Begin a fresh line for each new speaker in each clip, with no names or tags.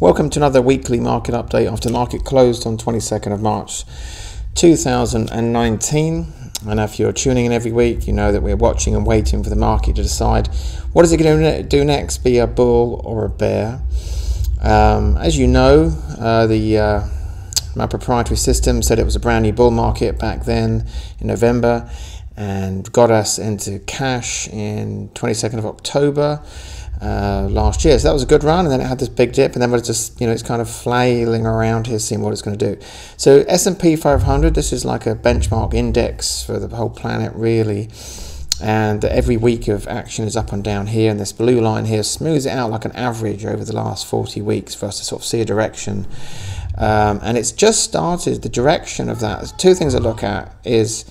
Welcome to another weekly market update after the market closed on 22nd of March 2019. And if you're tuning in every week, you know that we're watching and waiting for the market to decide what is it going to do next, be a bull or a bear. As you know, my proprietary system said it was a brand new bull market back then in November and got us into cash in 22nd of October last year. So that was a good run, and then it had this big dip, and then we're just, it's kind of flailing around here seeing what it's going to do. So S&P 500, this is like a benchmark index for the whole planet really, and every week of action is up and down here, and this blue line here smooths it out like an average over the last 40 weeks for us to sort of see a direction. And it's just started the direction of that. There's two things I look at is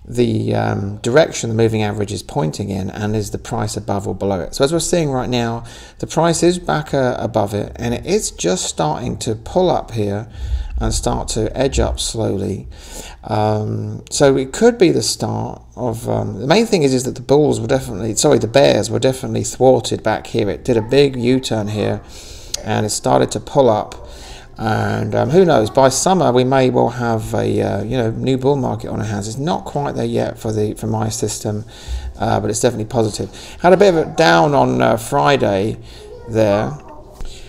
the direction the moving average is pointing in, and is the price above or below it. So as we're seeing right now, the price is back above it, and it is just starting to pull up here and start to edge up slowly. So it could be the start of the main thing is that the bears were definitely thwarted back here. It did a big U-turn here and it started to pull up. And who knows, by summer we may well have a new bull market on our hands. It's not quite there yet for my system, but it's definitely positive. Had a bit of a down on Friday there.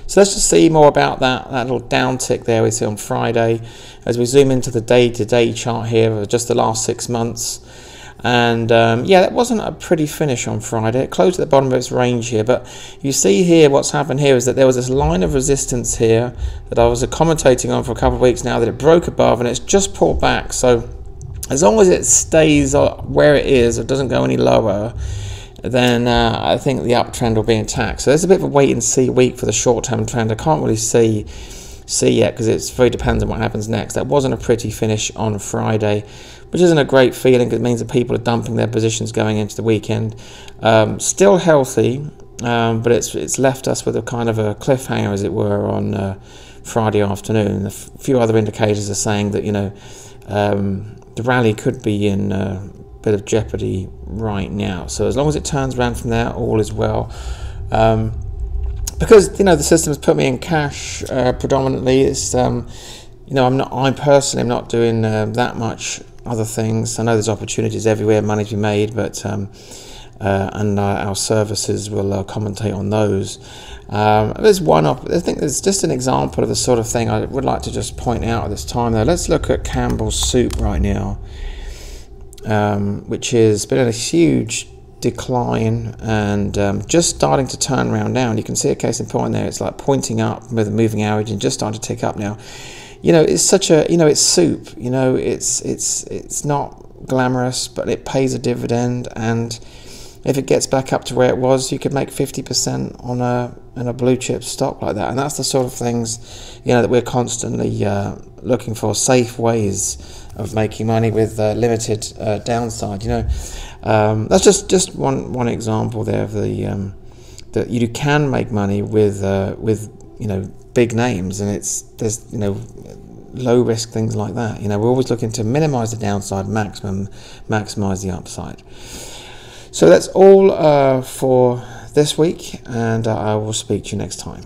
So let's just see more about that little down tick there we see on Friday as we zoom into the day-to-day chart here of just the last 6 months. And yeah, that wasn't a pretty finish on Friday. It closed at the bottom of its range here, but you see here what's happened here is that there was this line of resistance here that I was commentating on for a couple of weeks now that it broke above, and it's just pulled back. So as long as it stays where it is or doesn't go any lower, then I think the uptrend will be intact. So there's a bit of a wait and see week for the short-term trend. I can't really see yet because it's very dependent on what happens next. That wasn't a pretty finish on Friday, which isn't a great feeling because it means that people are dumping their positions going into the weekend. Still healthy, but it's left us with a kind of a cliffhanger, as it were, on Friday afternoon. A few other indicators are saying that the rally could be in a bit of jeopardy right now. So as long as it turns around from there, all is well. Because the system has put me in cash predominantly. It's I personally am not doing that much other things. I know there's opportunities everywhere, money to be made, but and our services will commentate on those. There's one I think there's just an example of the sort of thing I would like to just point out at this time though. Let's look at Campbell's Soup right now, which has been in a huge decline and just starting to turn around down. You can see a case in point there. It's like pointing up with a moving average and just starting to tick up now. It's such a it's soup. It's not glamorous, but it pays a dividend, and if it gets back up to where it was, you could make 50% on a blue chip stock like that. And that's the sort of things that we're constantly looking for, safe ways of making money with limited downside. That's just one example there of that you can make money with big names, and there's low risk things like that. We're always looking to minimize the downside, maximize the upside. So that's all for this week, and I will speak to you next time.